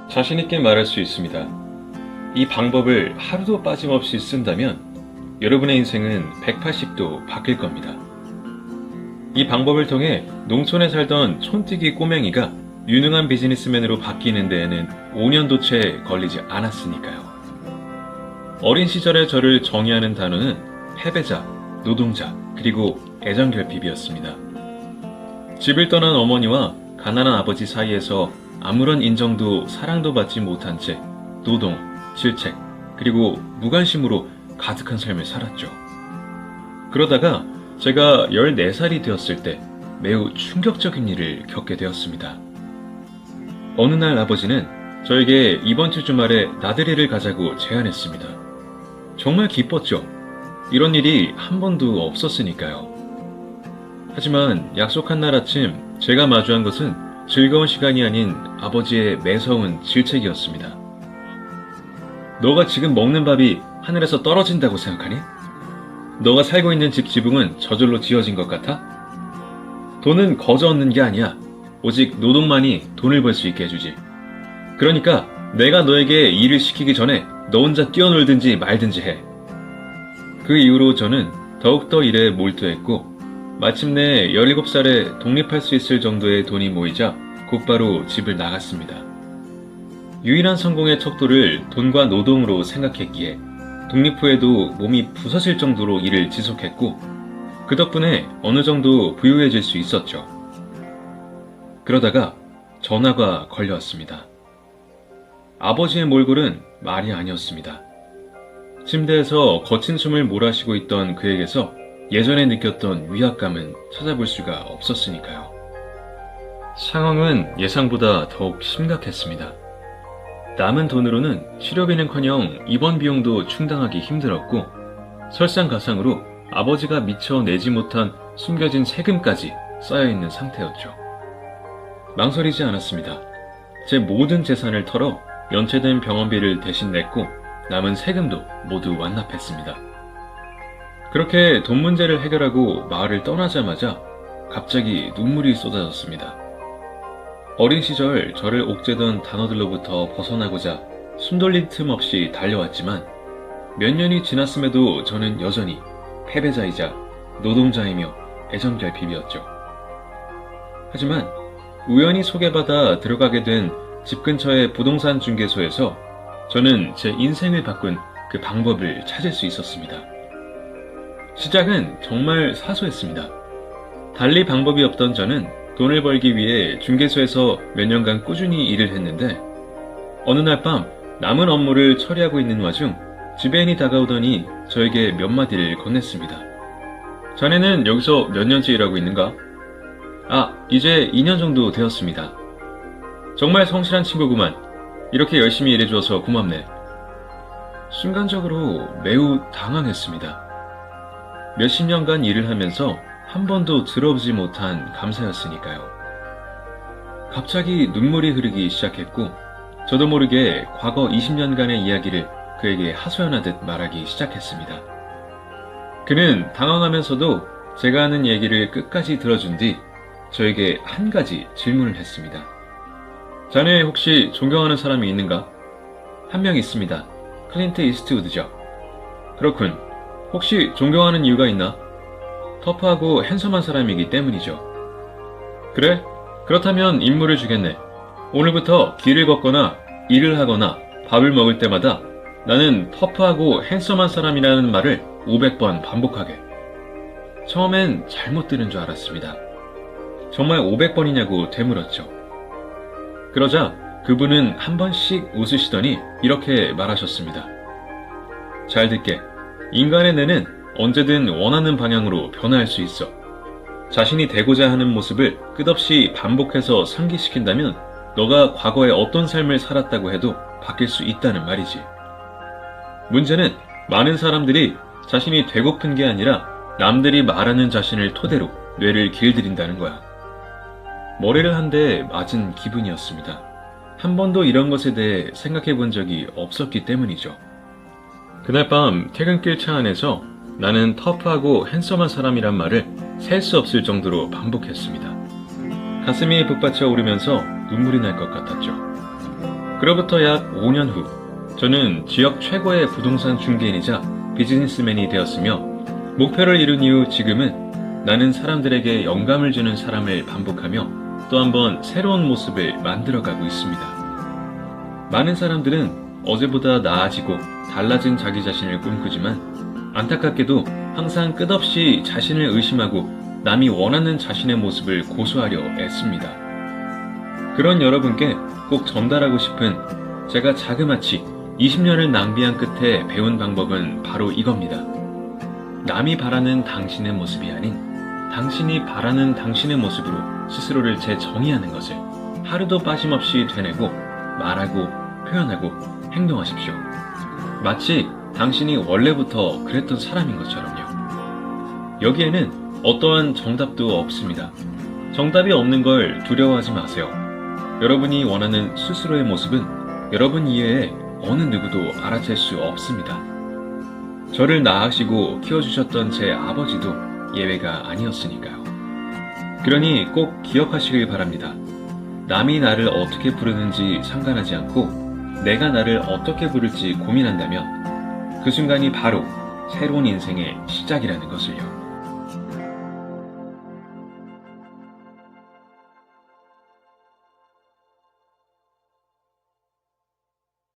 자신있게 말할 수 있습니다. 이 방법을 하루도 빠짐없이 쓴다면 여러분의 인생은 180도 바뀔 겁니다. 이 방법을 통해 농촌에 살던 촌뜨기 꼬맹이가 유능한 비즈니스맨으로 바뀌는 데에는 5년도 채 걸리지 않았으니까요. 어린 시절의 저를 정의하는 단어는 패배자, 노동자, 그리고 애정결핍이었습니다. 집을 떠난 어머니와 가난한 아버지 사이에서 아무런 인정도 사랑도 받지 못한 채 노동, 질책, 그리고 무관심으로 가득한 삶을 살았죠. 그러다가 제가 14살이 되었을 때 매우 충격적인 일을 겪게 되었습니다. 어느 날 아버지는 저에게 이번 주 주말에 나들이를 가자고 제안했습니다. 정말 기뻤죠. 이런 일이 한 번도 없었으니까요. 하지만 약속한 날 아침 제가 마주한 것은 즐거운 시간이 아닌 아버지의 매서운 질책이었습니다. 너가 지금 먹는 밥이 하늘에서 떨어진다고 생각하니? 너가 살고 있는 집 지붕은 저절로 지어진 것 같아? 돈은 거저 얻는 게 아니야. 오직 노동만이 돈을 벌 수 있게 해주지. 그러니까 내가 너에게 일을 시키기 전에 너 혼자 뛰어놀든지 말든지 해. 그 이후로 저는 더욱더 일에 몰두했고 마침내 17살에 독립할 수 있을 정도의 돈이 모이자 곧바로 집을 나갔습니다. 유일한 성공의 척도를 돈과 노동으로 생각했기에 독립 후에도 몸이 부서질 정도로 일을 지속했고 그 덕분에 어느 정도 부유해질 수 있었죠. 그러다가 전화가 걸려왔습니다. 아버지의 몰골은 말이 아니었습니다. 침대에서 거친 숨을 몰아쉬고 있던 그에게서 예전에 느꼈던 위압감은 찾아볼 수가 없었으니까요. 상황은 예상보다 더욱 심각했습니다. 남은 돈으로는 치료비는커녕 입원 비용도 충당하기 힘들었고 설상가상으로 아버지가 미처 내지 못한 숨겨진 세금까지 쌓여있는 상태였죠. 망설이지 않았습니다. 제 모든 재산을 털어 연체된 병원비를 대신 냈고 남은 세금도 모두 완납했습니다. 그렇게 돈 문제를 해결하고 마을을 떠나자마자 갑자기 눈물이 쏟아졌습니다. 어린 시절 저를 옥죄던 단어들로부터 벗어나고자 숨 돌릴 틈 없이 달려왔지만 몇 년이 지났음에도 저는 여전히 패배자이자 노동자이며 애정결핍이었죠. 하지만 우연히 소개받아 들어가게 된 집 근처의 부동산 중개소에서 저는 제 인생을 바꾼 그 방법을 찾을 수 있었습니다. 시작은 정말 사소했습니다. 달리 방법이 없던 저는 돈을 벌기 위해 중개소에서 몇 년간 꾸준히 일을 했는데 어느 날 밤 남은 업무를 처리하고 있는 와중 지배인이 다가오더니 저에게 몇 마디를 건넸습니다. 자네는 여기서 몇 년째 일하고 있는가? 이제 2년 정도 되었습니다. 정말 성실한 친구구만. 이렇게 열심히 일해줘서 고맙네. 순간적으로 매우 당황했습니다. 몇십 년간 일을 하면서 한 번도 들어보지 못한 감사였으니까요. 갑자기 눈물이 흐르기 시작했고 저도 모르게 과거 20년간의 이야기를 그에게 하소연하듯 말하기 시작했습니다. 그는 당황하면서도 제가 하는 얘기를 끝까지 들어준 뒤 저에게 한 가지 질문을 했습니다. 자네 혹시 존경하는 사람이 있는가? 한 명 있습니다. 클린트 이스트우드죠. 그렇군. 혹시 존경하는 이유가 있나? 터프하고 핸섬한 사람이기 때문이죠. 그래? 그렇다면 임무를 주겠네. 오늘부터 길을 걷거나 일을 하거나 밥을 먹을 때마다 나는 터프하고 핸섬한 사람이라는 말을 500번 반복하게. 처음엔 잘못 들은 줄 알았습니다. 정말 500번이냐고 되물었죠. 그러자 그분은 한 번씩 웃으시더니 이렇게 말하셨습니다. 잘 듣게. 인간의 뇌는 언제든 원하는 방향으로 변화할 수 있어. 자신이 되고자 하는 모습을 끝없이 반복해서 상기시킨다면 너가 과거에 어떤 삶을 살았다고 해도 바뀔 수 있다는 말이지. 문제는 많은 사람들이 자신이 되고픈 게 아니라 남들이 말하는 자신을 토대로 뇌를 길들인다는 거야. 머리를 한 대 맞은 기분이었습니다. 한 번도 이런 것에 대해 생각해 본 적이 없었기 때문이죠. 그날 밤 퇴근길 차 안에서 나는 터프하고 핸섬한 사람이란 말을 셀 수 없을 정도로 반복했습니다. 가슴이 북받쳐 오르면서 눈물이 날 것 같았죠. 그로부터 약 5년 후, 저는 지역 최고의 부동산 중개인이자 비즈니스맨이 되었으며, 목표를 이룬 이후 지금은 나는 사람들에게 영감을 주는 사람을 반복하며 또 한 번 새로운 모습을 만들어가고 있습니다. 많은 사람들은 어제보다 나아지고 달라진 자기 자신을 꿈꾸지만 안타깝게도 항상 끝없이 자신을 의심하고 남이 원하는 자신의 모습을 고수하려 애씁니다. 그런 여러분께 꼭 전달하고 싶은 제가 자그마치 20년을 낭비한 끝에 배운 방법은 바로 이겁니다. 남이 바라는 당신의 모습이 아닌 당신이 바라는 당신의 모습으로 스스로를 재정의하는 것을 하루도 빠짐없이 되뇌고 말하고 표현하고 행동하십시오. 마치 당신이 원래부터 그랬던 사람인 것처럼요. 여기에는 어떠한 정답도 없습니다. 정답이 없는 걸 두려워하지 마세요. 여러분이 원하는 스스로의 모습은 여러분 이외에 어느 누구도 알아챌 수 없습니다. 저를 낳으시고 키워주셨던 제 아버지도 예외가 아니었으니까요. 그러니 꼭 기억하시길 바랍니다. 남이 나를 어떻게 부르는지 상관하지 않고 내가 나를 어떻게 부를지 고민한다면 그 순간이 바로 새로운 인생의 시작이라는 것을요.